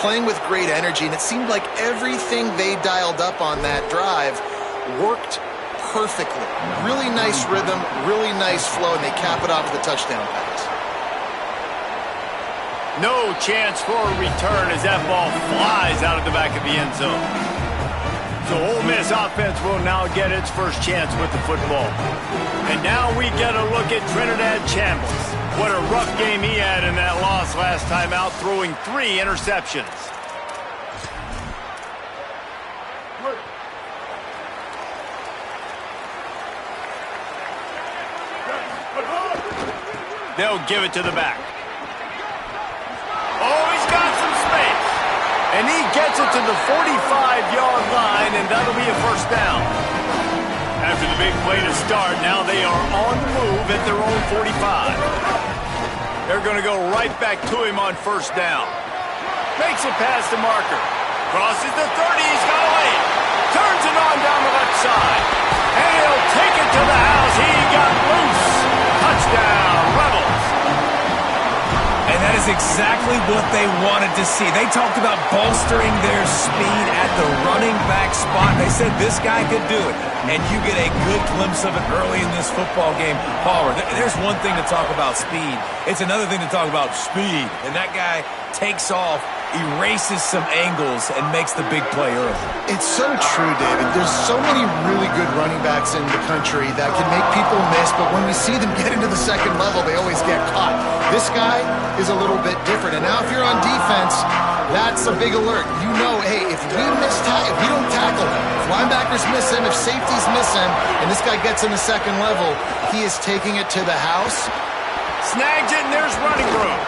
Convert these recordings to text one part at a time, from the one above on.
playing with great energy, and it seemed like everything they dialed up on that drive worked perfectly. Really nice rhythm, really nice flow, and they cap it off with a touchdown pass. No chance for a return as that ball flies out of the back of the end zone. So Ole Miss offense will now get its first chance with the football. And now we get a look at Trinidad Chambliss. What a rough game he had in that loss last time out, throwing 3 interceptions. They'll give it to the back. Oh, he's got some space. And he gets it to the 45-yard line, and that'll be a first down. After the big play to start, now they are on the move at their own 45. They're going to go right back to him on first down. Makes it past the marker. Crosses the 30. He's got a lane. Turns it on down the left side. And he'll take it to the house. He got loose. Touchdown, Rebels. And that is exactly what they wanted to see. They talked about bolstering their speed at the running back spot. They said this guy could do it. And you get a good glimpse of it early in this football game. Palmer, there's one thing to talk about speed. It's another thing to talk about speed. And that guy takes off, erases some angles, and makes the big play early. It's so true, David. There's so many really good running backs in the country that can make people miss, but when we see them get into the second level, they always get caught. This guy is a little bit different. And now if you're on defense, that's a big alert. You know, hey, if we don't tackle him, if linebackers miss him, if safeties miss him, and this guy gets in the second level, he is taking it to the house. Snags it, and there's running room.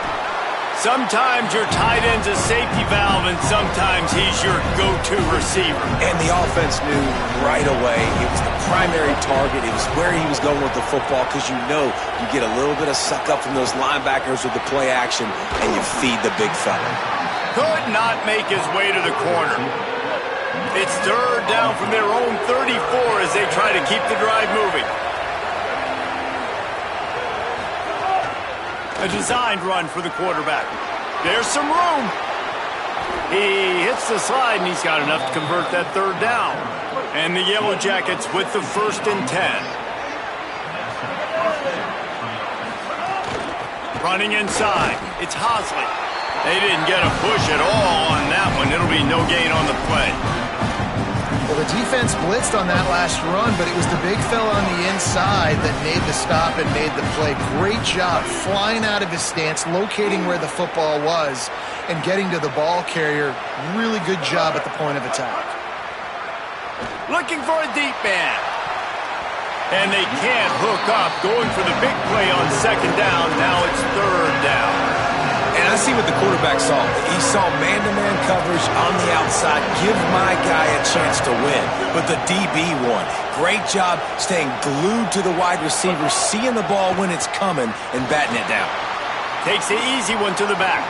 Sometimes your tight end's a safety valve, and sometimes he's your go-to receiver. And the offense knew right away it was the primary target. It was where he was going with the football, because you know you get a little bit of suck up from those linebackers with the play action, and you feed the big fella. Could not make his way to the corner. It's third down from their own 34 as they try to keep the drive moving. A designed run for the quarterback. There's some room. He hits the slide, and he's got enough to convert that third down. And the Yellow Jackets with the 1st and 10. Running inside. It's Hosley. They didn't get a push at all on that one. It'll be no gain on the play. Well, the defense blitzed on that last run, but it was the big fella on the inside that made the stop and made the play. Great job flying out of his stance, locating where the football was, and getting to the ball carrier. Really good job at the point of attack. Looking for a deep man. And they can't hook up. Going for the big play on second down. Now it's third down. And I see what the quarterback saw. He saw man-to-man coverage on the outside. Give my guy a chance to win. But the DB won. Great job staying glued to the wide receiver, seeing the ball when it's coming, and batting it down. Takes the easy one to the back.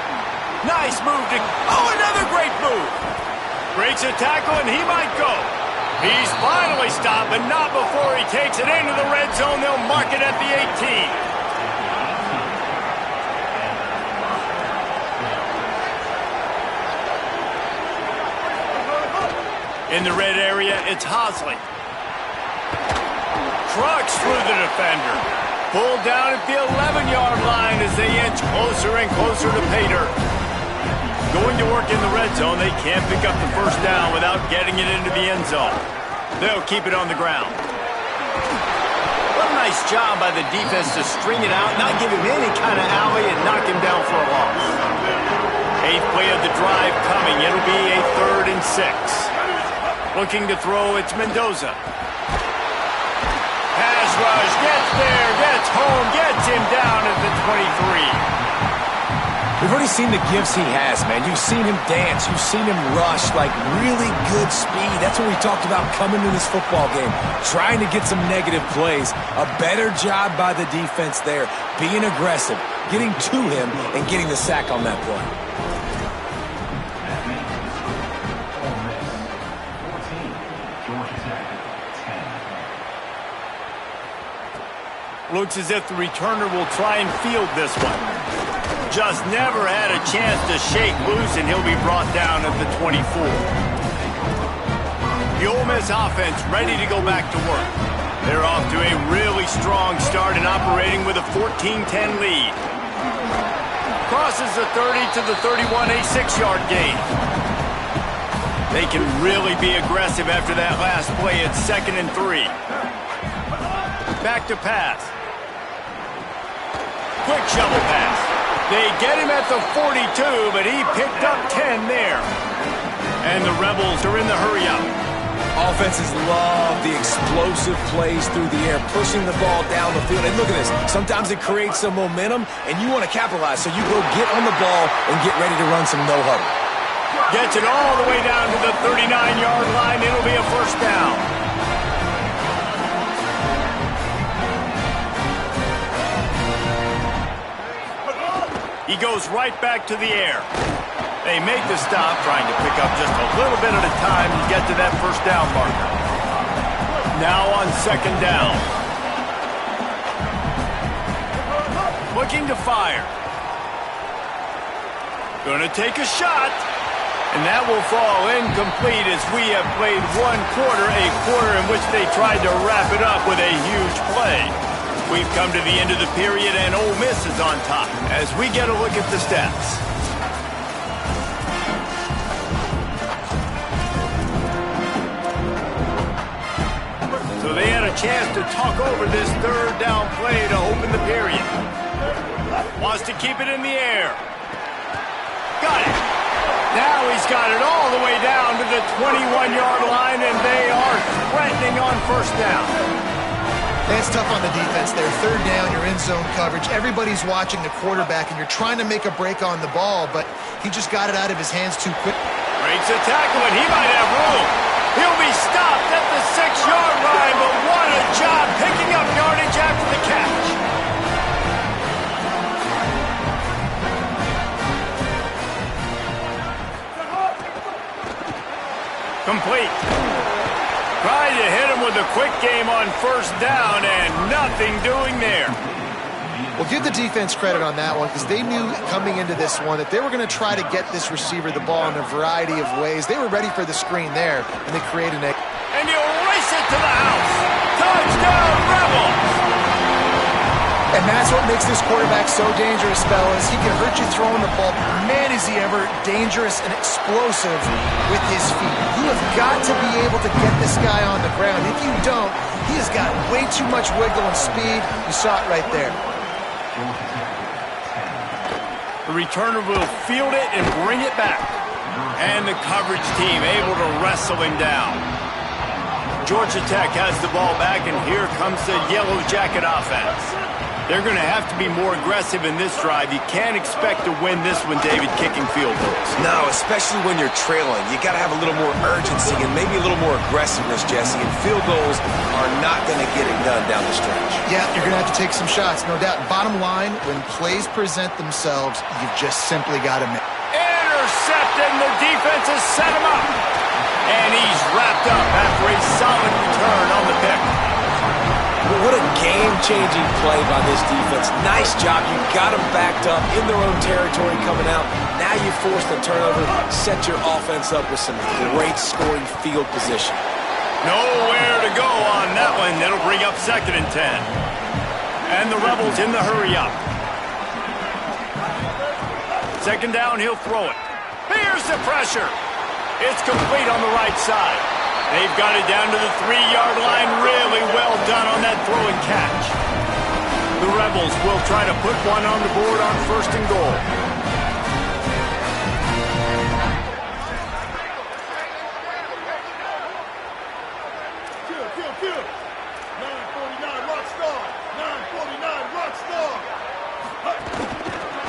Nice move to... Oh, another great move. Breaks a tackle, and he might go. He's finally stopped, but not before he takes it into the red zone. They'll mark it at the 18. In the red area, it's Hosley. Trucks through the defender. Pulled down at the 11-yard line as they inch closer and closer to pay dirt. Going to work in the red zone, they can't pick up the first down without getting it into the end zone. They'll keep it on the ground. What a nice job by the defense to string it out, not give him any kind of alley, and knock him down for a loss. 8th play of the drive coming. It'll be a 3rd and 6. Looking to throw, it's Mendoza. Pass rush, gets there, gets home, gets him down at the 23. We've already seen the gifts he has, man. You've seen him dance. You've seen him rush, like really good speed. That's what we talked about coming to this football game, trying to get some negative plays. A better job by the defense there, being aggressive, getting to him, and getting the sack on that play. Looks as if the returner will try and field this one. just never had a chance to shake loose, and he'll be brought down at the 24. The Ole Miss offense ready to go back to work. They're off to a really strong start and operating with a 14-10 lead. Crosses the 30 to the 31, a 6-yard gain. They can really be aggressive after that last play at 2nd and 3. Back to pass. Quick shovel pass. They get him at the 42, but he picked up 10 there. And the Rebels are in the hurry-up. Offenses love the explosive plays through the air, pushing the ball down the field. And look at this. Sometimes it creates some momentum, and you want to capitalize. So you go get on the ball and get ready to run some no-huddle. Gets it all the way down to the 39-yard line. It'll be a first down. He goes right back to the air. They make the stop, trying to pick up just a little bit at a time to get to that first down marker. Now on 2nd down. Looking to fire. Gonna take a shot. And that will fall incomplete as we have played one quarter, a quarter in which they tried to wrap it up with a huge play. We've come to the end of the period, and Ole Miss is on top as we get a look at the stats. So they had a chance to talk over this 3rd down play to open the period. Wants to keep it in the air. Got it. Now he's got it all the way down to the 21-yard line, and they are threatening on first down. That's tough on the defense there. 3rd down, you're in zone coverage. Everybody's watching the quarterback, and you're trying to make a break on the ball, but he just got it out of his hands too quick. Breaks a tackle, and he might have room. He'll be stopped at the 6-yard line, but what a job picking up yardage after the catch. Complete. Tried to hit him with a quick game on first down, and nothing doing there. Well, give the defense credit on that one because they knew coming into this one that they were going to try to get this receiver the ball in a variety of ways. They were ready for the screen there, and they created a... And he'll race it to the house. Touchdown, Rebels! And that's what makes this quarterback so dangerous, fellas. He can hurt you throwing the ball. Man, is he ever dangerous and explosive with his feet. You have got to be able to get this guy on the ground. If you don't, he has got way too much wiggle and speed. You saw it right there. The returner will field it and bring it back. And the coverage team able to wrestle him down. Georgia Tech has the ball back, and here comes the Yellow Jacket offense. They're going to have to be more aggressive in this drive. You can't expect to win this one, David, kicking field goals. No, especially when you're trailing. You got to have a little more urgency and maybe a little more aggressiveness, Jesse. And field goals are not going to get it done down the stretch. Yeah, you're going to have to take some shots, no doubt. Bottom line, when plays present themselves, you've just simply got to make. Intercepted, and the defense has set him up. And he's wrapped up after a solid return on the pick. What a game-changing play by this defense. Nice job. You got them backed up in their own territory coming out. Now you force the turnover, set your offense up with some great scoring field position. Nowhere to go on that one. That'll bring up 2nd and 10. And the Rebels in the hurry-up. 2nd down, he'll throw it. Here's the pressure. It's complete on the right side. They've got it down to the 3-yard line. Really well done on that throw and catch. The Rebels will try to put one on the board on 1st and goal. Kill. 949 Rockstar. 949 Rockstar.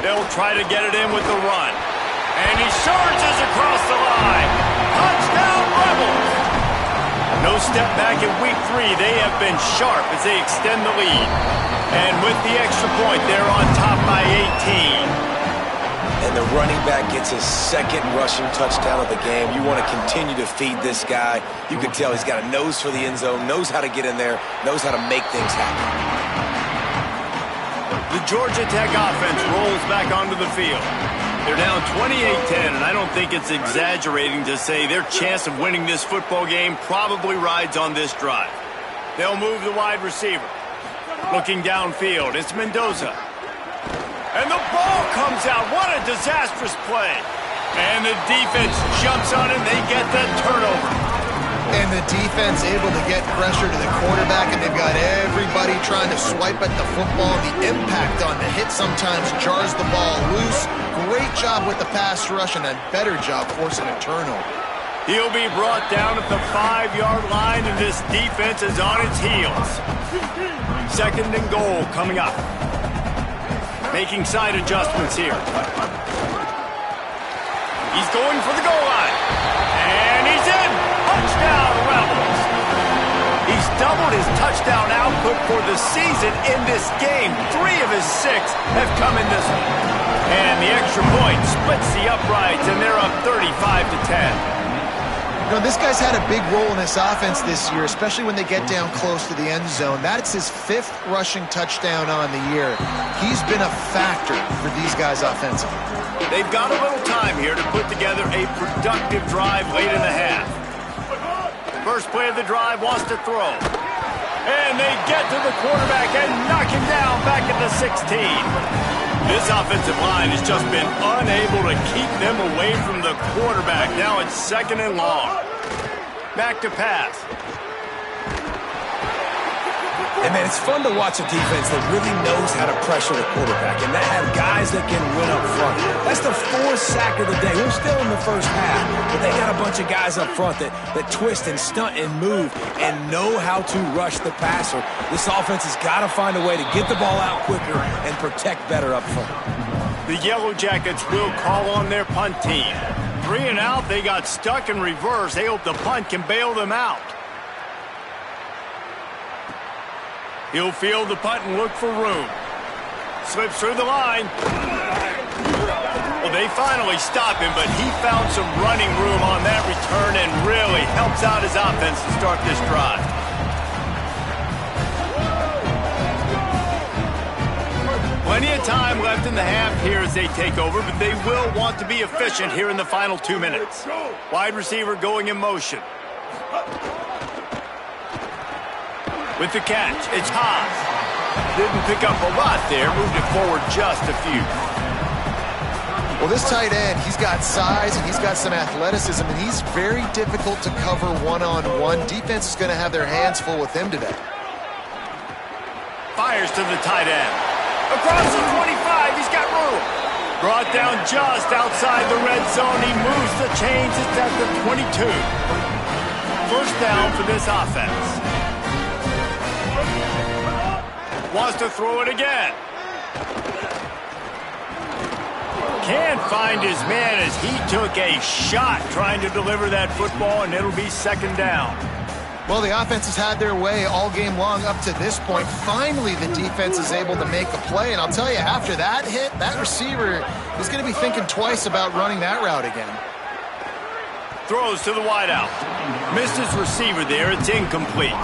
They'll try to get it in with the run. And he charges across the line. Touchdown, Rebels! No step back in week 3. They have been sharp as they extend the lead. And with the extra point, they're on top by 18. And the running back gets his 2nd rushing touchdown of the game. You want to continue to feed this guy. You can tell he's got a nose for the end zone, knows how to get in there, knows how to make things happen. The Georgia Tech offense rolls back onto the field. They're down 28-10, and I don't think it's exaggerating to say their chance of winning this football game probably rides on this drive. They'll move the wide receiver. Looking downfield, it's Mendoza. And the ball comes out. What a disastrous play. And the defense jumps on it, and they get that turnover. And the defense able to get pressure to the quarterback, and they've got everybody trying to swipe at the football. The impact on the hit sometimes jars the ball loose. Great job with the pass rush, and a better job forcing a turnover. He'll be brought down at the 5-yard line, and this defense is on its heels. 2nd and goal coming up. Making side adjustments here. He's going for the goal line. And he's in. Touchdown, Rebels. He's doubled his touchdown output for the season in this game. 3 of his 6 have come in this one. And the extra point splits the uprights, and they're up 35-10. You know, this guy's had a big role in this offense this year, especially when they get down close to the end zone. That's his 5th rushing touchdown on the year. He's been a factor for these guys offensively. They've got a little time here to put together a productive drive late in the half. First play of the drive, wants to throw. And they get to the quarterback and knock him down back at the 16. This offensive line has just been unable to keep them away from the quarterback. Now it's 2nd and long. Back to pass. And, man, it's fun to watch a defense that really knows how to pressure the quarterback and that have guys that can win up front. That's the 4th sack of the day. We're still in the first half, but they got a bunch of guys up front that twist and stunt and move and know how to rush the passer. This offense has got to find a way to get the ball out quicker and protect better up front. The Yellow Jackets will call on their punt team. 3 and out, they got stuck in reverse. They hope the punt can bail them out. He'll field the punt and look for room. Slips through the line. Well, they finally stop him, but he found some running room on that return and really helps out his offense to start this drive. Plenty of time left in the half here as they take over, but they will want to be efficient here in the final 2 minutes. Wide receiver going in motion. With the catch, it's Haas. Didn't pick up a lot there, moved it forward just a few. Well, this tight end, he's got size and he's got some athleticism, and he's very difficult to cover one-on-one. Defense is going to have their hands full with him today. Fires to the tight end. Across the 25, he's got room. Brought down just outside the red zone. He moves the chains. It's at the 22. First down for this offense. Wants to throw it again. Can't find his man as he took a shot trying to deliver that football, and it'll be 2nd down. Well, the offense has had their way all game long up to this point. Finally, the defense is able to make a play, and I'll tell you, after that hit, that receiver is going to be thinking twice about running that route again. Throws to the wideout. Missed his receiver there. It's incomplete.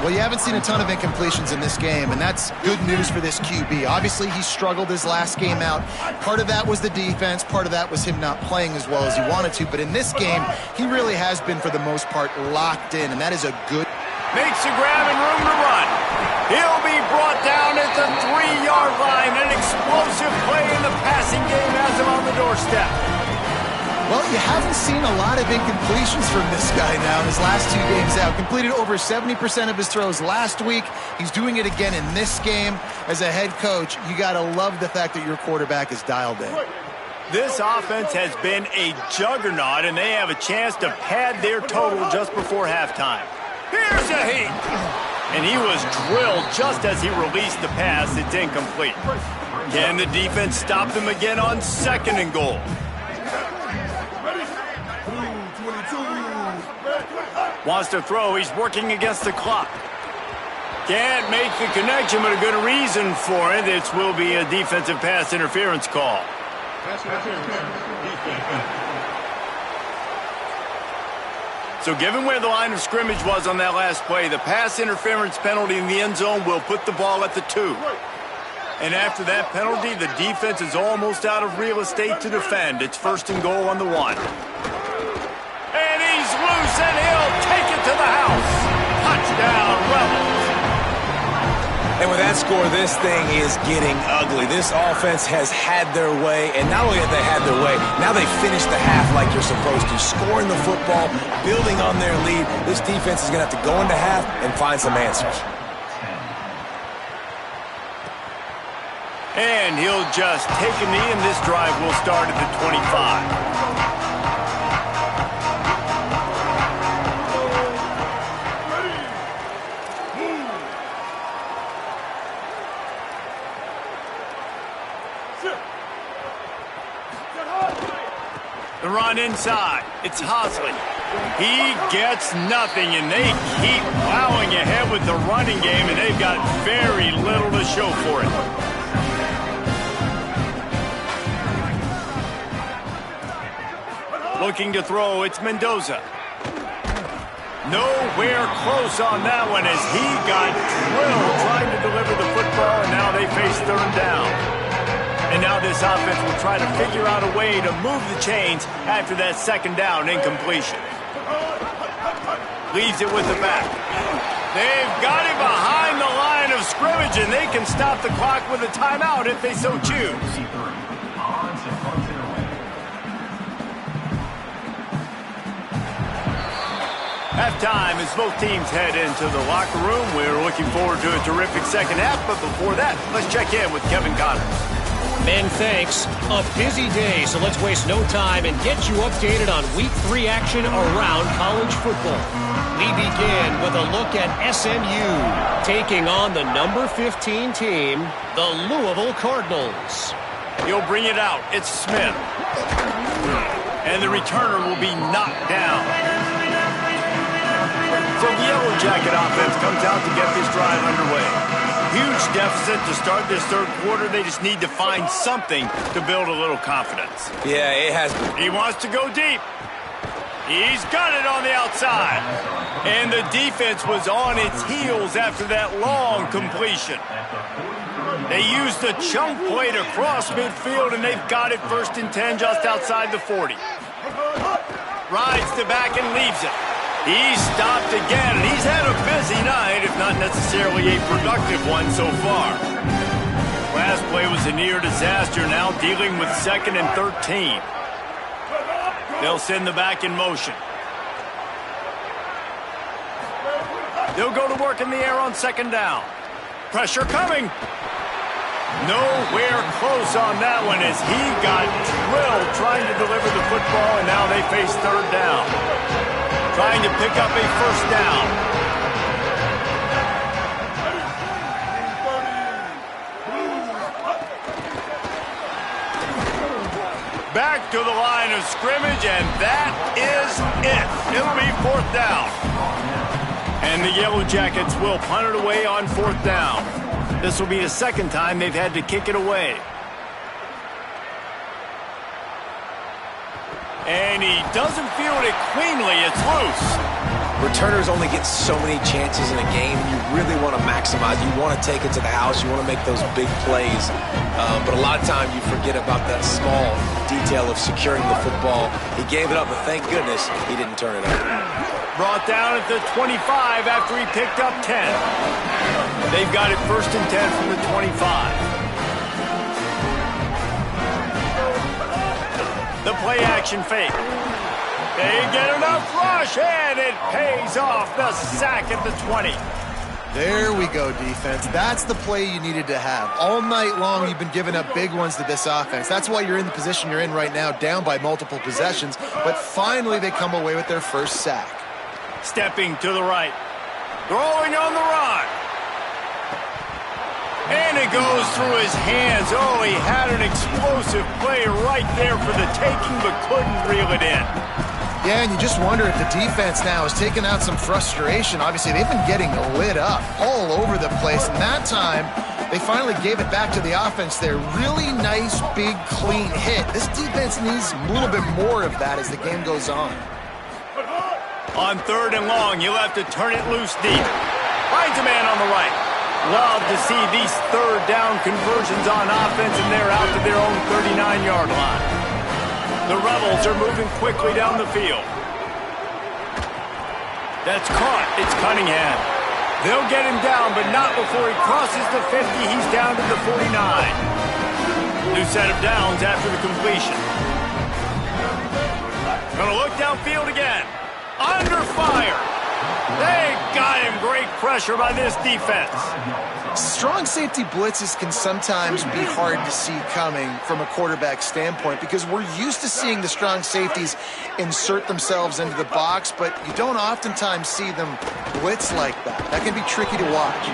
Well, you haven't seen a ton of incompletions in this game, and that's good news for this QB. Obviously, he struggled his last game out. Part of that was the defense. Part of that was him not playing as well as he wanted to. But in this game, he really has been, for the most part, locked in, and that is a good... Makes a grab and room to run. He'll be brought down at the 3-yard line. An explosive play in the passing game has him on the doorstep. Well, you haven't seen a lot of incompletions from this guy now in his last 2 games out. Completed over 70% of his throws last week. He's doing it again in this game. As a head coach, you got to love the fact that your quarterback is dialed in. This offense has been a juggernaut, and they have a chance to pad their total just before halftime. Here's a heat. And he was drilled just as he released the pass. It's incomplete. Can the defense stop them again on 2nd and goal? Wants to throw. He's working against the clock. Can't make the connection, but a good reason for it. It will be a defensive pass interference call. So given where the line of scrimmage was on that last play, the pass interference penalty in the end zone will put the ball at the 2. And after that penalty, the defense is almost out of real estate to defend. It's 1st and goal on the 1. And he's loose, and he'll take it to the house. Touchdown, Rebels. And with that score, this thing is getting ugly. This offense has had their way, and not only have they had their way, now they finish the half like you're supposed to, scoring the football, building on their lead. This defense is going to have to go into half and find some answers. And he'll just take a knee, and this drive will start at the 25. The run inside. It's Hosley. He gets nothing, and they keep plowing ahead with the running game, and they've got very little to show for it. Looking to throw, it's Mendoza. Nowhere close on that one as he got drilled trying to deliver the football, and now they face 3rd down. And now this offense will try to figure out a way to move the chains after that 2nd down incompletion. Leaves it with the back. They've got him behind the line of scrimmage, and they can stop the clock with a timeout if they so choose. Halftime as both teams head into the locker room. We're looking forward to a terrific second half, but before that, let's check in with Kevin Connors. Ben, thanks. A busy day, so let's waste no time and get you updated on Week 3 action around college football. We begin with a look at SMU taking on the number 15 team, the Louisville Cardinals. He'll bring it out. It's Smith. And the returner will be knocked down. So the Yellow Jacket offense comes out to get this drive underway. Huge deficit to start this 3rd quarter. They just need to find something to build a little confidence. Yeah, it has. He wants to go deep. He's got it on the outside. And the defense was on its heels after that long completion. They used the chunk play to cross midfield, and they've got it 1st and 10 just outside the 40. Rides the back and leaves it. He's stopped again, and he's had a busy night, if not necessarily a productive one so far. Last play was a near disaster, now dealing with 2nd and 13. They'll send the back in motion. They'll go to work in the air on 2nd down. Pressure coming. Nowhere close on that one as he got drilled trying to deliver the football, and now they face 3rd down. Trying to pick up a 1st down. Back to the line of scrimmage, and that is it. It'll be 4th down. And the Yellow Jackets will punt it away on 4th down. This will be the 2nd time they've had to kick it away. And he doesn't field it cleanly. It's loose. Returners only get so many chances in a game. You really want to maximize. You want to take it to the house. You want to make those big plays. But a lot of times you forget about that small detail of securing the football. He gave it up, but thank goodness he didn't turn it over. Brought down at the 25 after he picked up 10. They've got it 1st and 10 from the 25. The play-action fake. They get enough rush, and it pays off. The sack at the 20. There we go, defense. That's the play you needed to have. All night long, you've been giving up big ones to this offense. That's why you're in the position you're in right now, down by multiple possessions. But finally, they come away with their 1st sack. Stepping to the right. Throwing on the run. And it goes through his hands. Oh, he had an explosive play right there for the taking, but couldn't reel it in. Yeah, and you just wonder if the defense now has taken out some frustration. Obviously, they've been getting lit up all over the place. And that time, they finally gave it back to the offense there. Really nice, big, clean hit. This defense needs a little bit more of that as the game goes on. On 3rd and long, you'll have to turn it loose deep. Finds a man on the right. Love to see these third down conversions on offense, and they're out to their own 39-yard line. The Rebels are moving quickly down the field. That's caught. It's Cunningham. They'll get him down, but not before he crosses the 50. He's down to the 49. New set of downs after the completion. Gonna look downfield again. Under fire. They got him. Great pressure by this defense. Strong safety blitzes can sometimes be hard to see coming from a quarterback standpoint because we're used to seeing the strong safeties insert themselves into the box, but you don't oftentimes see them blitz like that. That can be tricky to watch.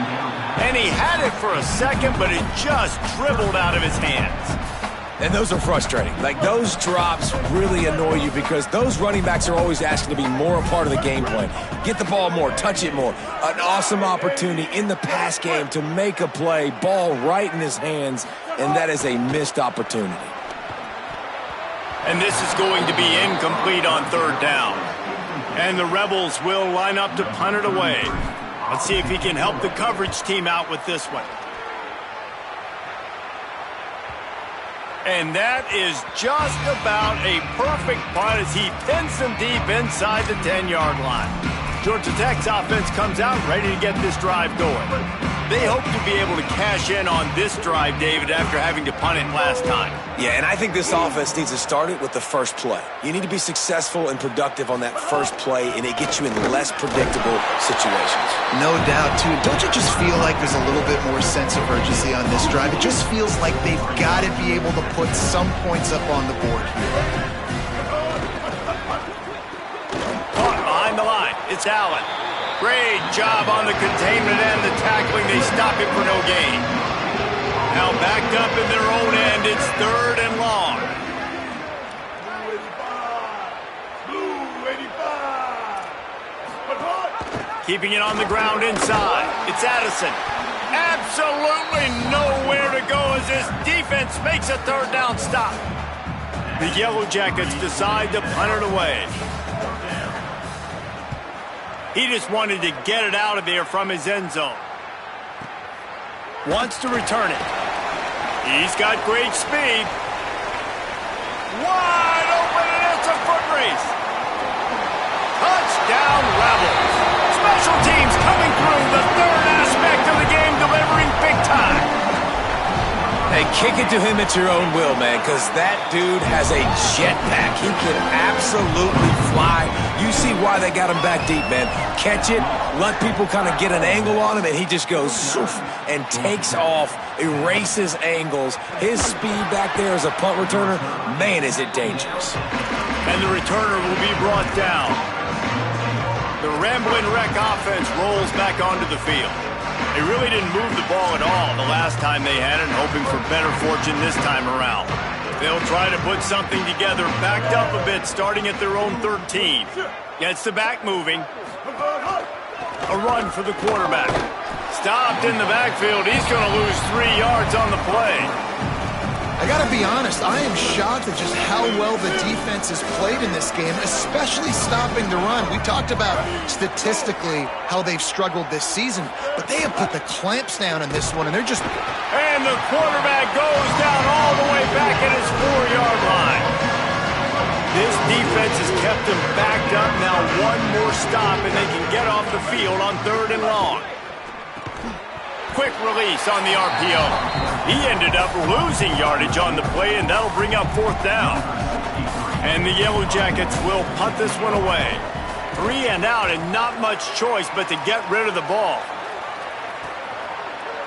And he had it for a second, but it just dribbled out of his hands. And those are frustrating. Like, those drops really annoy you because those running backs are always asking to be more a part of the game plan. Get the ball more, touch it more. An awesome opportunity in the pass game to make a play, ball right in his hands, and that is a missed opportunity. And this is going to be incomplete on third down. And the Rebels will line up to punt it away. Let's see if he can help the coverage team out with this one. And that is just about a perfect punt as he pins them deep inside the 10-yard line. Georgia Tech's offense comes out ready to get this drive going. They hope to be able to cash in on this drive, David, after having to punt it last time. Yeah, and I think this offense needs to start it with the first play. You need to be successful and productive on that first play, and it gets you in less predictable situations. No doubt, too. Don't you just feel like there's a little bit more sense of urgency on this drive? It just feels like they've got to be able to put some points up on the board. Caught behind the line. It's Allen. Great job on the containment and the tackling. They stop him for no gain. Now backed up in their own end. It's third and long. Blue 85. Keeping it on the ground inside. It's Addison. Absolutely nowhere to go as this defense makes a third down stop. The Yellow Jackets decide to punt it away. He just wanted to get it out of there from his end zone. Wants to return it. He's got great speed. Wide open, and it's a foot race. Touchdown, Rebels. Special teams coming through, the third aspect of the game, delivering big time. Hey, kick it to him at your own will, man, because that dude has a jetpack. He can absolutely fly. You see why they got him back deep, man. Catch it, let people kind of get an angle on him, and he just goes zoof and takes off, erases angles. His speed back there as a punt returner, man, is it dangerous. And the returner will be brought down. The Ramblin' Wreck offense rolls back onto the field. They really didn't move the ball at all the last time they had it, hoping for better fortune this time around. They'll try to put something together, backed up a bit, starting at their own 13. Gets the back moving. A run for the quarterback. Stopped in the backfield. He's going to lose 3 yards on the play. I got to be honest, I am shocked at just how well the defense has played in this game, especially stopping the run. We talked about statistically how they've struggled this season, but they have put the clamps down in this one, and they're just... And the quarterback goes down all the way back at his 4-yard line. This defense has kept him backed up. Now one more stop, and they can get off the field on third and long. Quick release on the RPO. He ended up losing yardage on the play, and that'll bring up fourth down. And the Yellow Jackets will punt this one away. 3 and out, and not much choice but to get rid of the ball.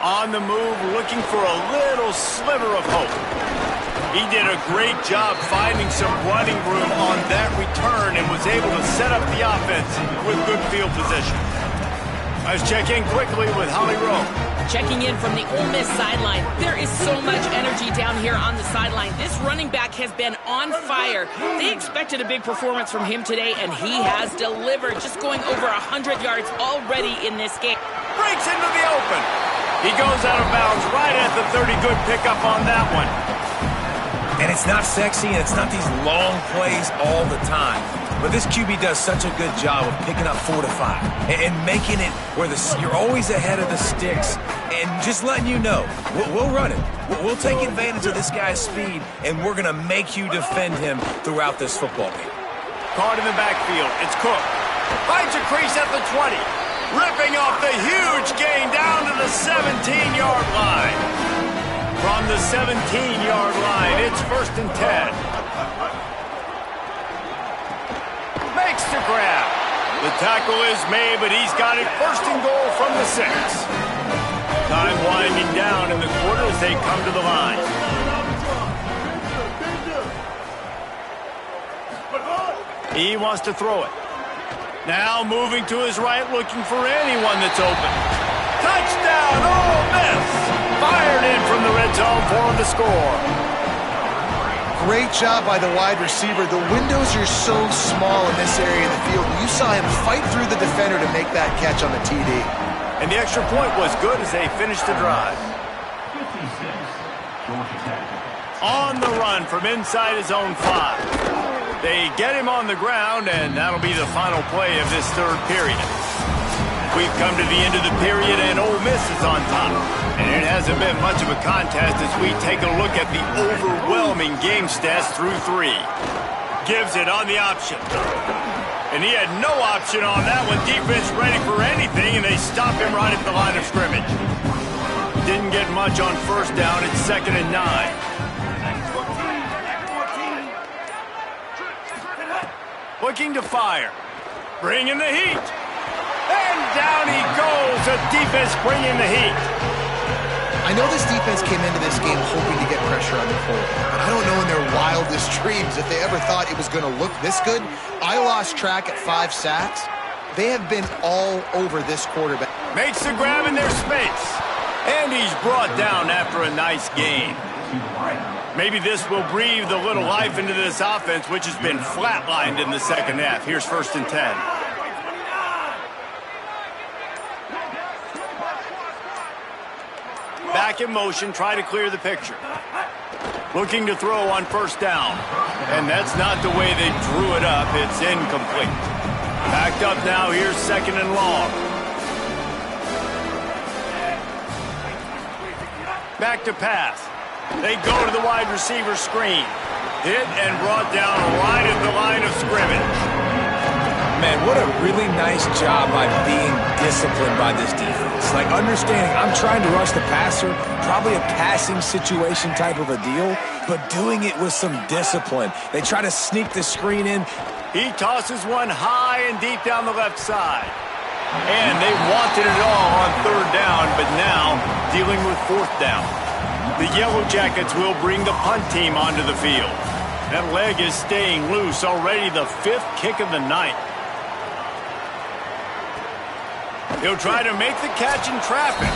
On the move, looking for a little sliver of hope. He did a great job finding some running room on that return and was able to set up the offense with good field position. Let's check in quickly with Holly Rowe. Checking in from the Ole Miss sideline. There is so much energy down here on the sideline. This running back has been on fire. They expected a big performance from him today, and he has delivered, just going over 100 yards already in this game. Breaks into the open. He goes out of bounds right at the 30. Good pickup on that one. And it's not sexy, and it's not these long plays all the time. But this QB does such a good job of picking up 4 to 5 and making it where you're always ahead of the sticks and just letting you know, we'll run it. We'll take advantage of this guy's speed, and we're going to make you defend him throughout this football game. Caught in the backfield. It's Cook. Finds a crease at the 20. Ripping off the huge gain down to the 17-yard line. From the 17-yard line, it's 1st and 10. Makes the grab. The tackle is made, but he's got it 1st and goal from the 6. Time winding down in the quarter as they come to the line. He wants to throw it. Now moving to his right, looking for anyone that's open. Touchdown, Ole Miss! Fired in from the red zone for the score. Great job by the wide receiver. The windows are so small in this area of the field. You saw him fight through the defender to make that catch on the TD. And the extra point was good as they finished the drive. On the run from inside his own 5. They get him on the ground, and that'll be the final play of this 3rd period. We've come to the end of the period, and Ole Miss is on top. And it hasn't been much of a contest as we take a look at the overwhelming game stats through 3. Gives it on the option. And he had no option on that one. Defense ready for anything, and they stop him right at the line of scrimmage. Didn't get much on 1st down. It's 2nd and 9. Looking to fire. Bringing the heat. And down he goes. The defense bringing the heat. I know this defense came into this game hoping to get pressure on the quarterback, but I don't know in their wildest dreams if they ever thought it was going to look this good. I lost track at 5 sacks. They have been all over this quarterback. Makes the grab in their space. And he's brought down after a nice gain. Maybe this will breathe a little life into this offense, which has been flatlined in the 2nd half. Here's 1st and 10. Back in motion, try to clear the picture. Looking to throw on 1st down. And that's not the way they drew it up. It's incomplete. Backed up now, here's 2nd and long. Back to pass. They go to the wide receiver screen. Hit and brought down right at the line of scrimmage. Man, what a really nice job by being disciplined by this defense. Like understanding I'm trying to rush the passer, probably a passing situation type of a deal, but doing it with some discipline. They try to sneak the screen in. He tosses one high and deep down the left side. And they wanted it all on 3rd down, but now dealing with 4th down. The Yellow Jackets will bring the punt team onto the field. That leg is staying loose, already the 5th kick of the night. He'll try to make the catch in traffic.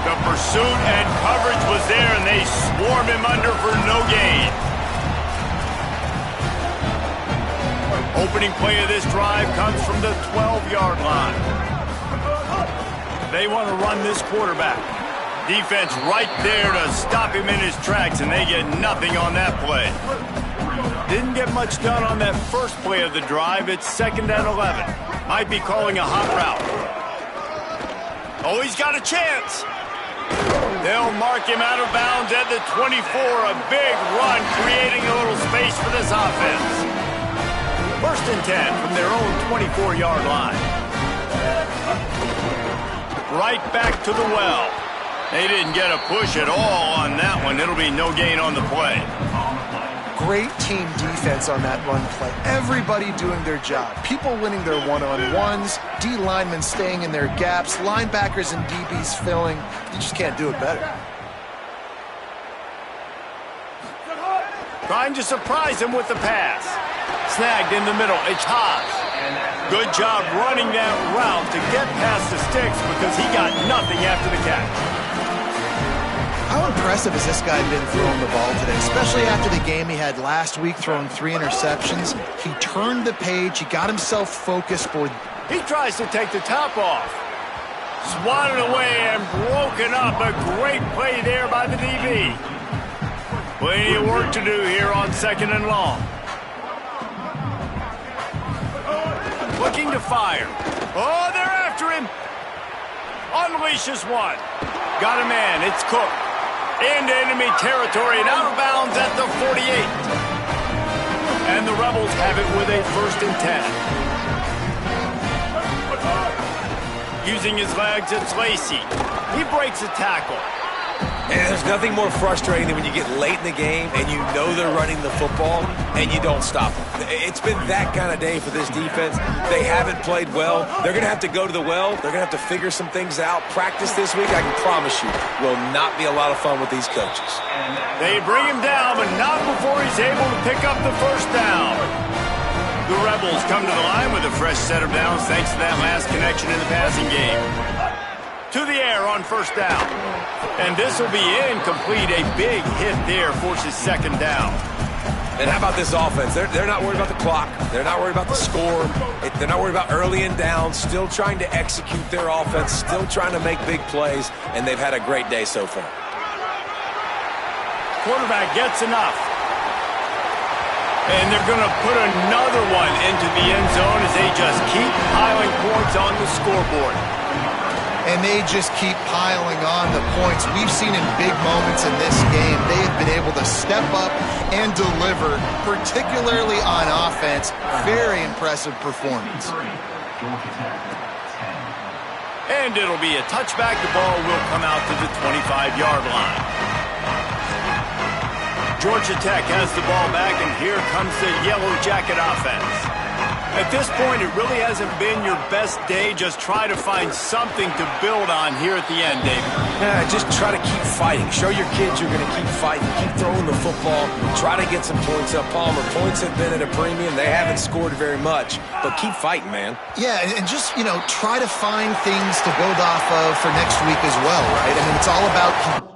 The pursuit and coverage was there, and they swarm him under for no gain. Opening play of this drive comes from the 12-yard line. They want to run this quarterback. Defense right there to stop him in his tracks, and they get nothing on that play. Didn't get much done on that first play of the drive. It's 2nd and 11. Might be calling a hot route. Oh, he's got a chance. They'll mark him out of bounds at the 24. A big run, creating a little space for this offense. 1st and 10 from their own 24-yard line. Right back to the well. They didn't get a push at all on that one. It'll be no gain on the play. Great team defense on that run play. Everybody doing their job. People winning their one-on-ones, D linemen staying in their gaps, linebackers and DBs filling. You just can't do it better. Trying to surprise him with the pass. Snagged in the middle. It's Haas. Good job running that route to get past the sticks because he got nothing after the catch. How impressive has this guy been throwing the ball today, especially after the game he had last week throwing 3 interceptions. He turned the page. He got himself focused for... He tries to take the top off. Swatted away and broken up. A great play there by the DB. Plenty of work to do here on 2nd and long. looking to fire. Oh, they're after him. Unleashes one. Got a man. It's Cook. Into enemy territory and out of bounds at the 48. And the Rebels have it with a 1st and 10. Using his legs, it's Lacy. He breaks a tackle. And there's nothing more frustrating than when you get late in the game and you know they're running the football and you don't stop them. It's been that kind of day for this defense. They haven't played well. They're going to have to go to the well. They're going to have to figure some things out. Practice this week, I can promise you, will not be a lot of fun with these coaches. They bring him down, but not before he's able to pick up the 1st down. The Rebels come to the line with a fresh set of downs thanks to that last connection in the passing game. To the air on 1st down. And this will be incomplete. A big hit there forces 2nd down. And how about this offense? They're not worried about the clock. They're not worried about the score. They're not worried about early and down. Still trying to execute their offense. Still trying to make big plays. And they've had a great day so far. Quarterback gets enough. And they're going to put another one into the end zone as they just keep piling points on the scoreboard. And they just keep piling on the points. We've seen in big moments in this game, they have been able to step up and deliver, particularly on offense. Very impressive performance. And it'll be a touchback. The ball will come out to the 25-yard line. Georgia Tech has the ball back, and here comes the Yellow Jacket offense. At this point, it really hasn't been your best day. Just try to find something to build on here at the end, David. Yeah, just try to keep fighting. Show your kids you're going to keep fighting. Keep throwing the football. Try to get some points up. Palmer, points have been at a premium. They haven't scored very much, but keep fighting, man. Yeah, and just, try to find things to build off of for next week as well, right? I mean, it's all about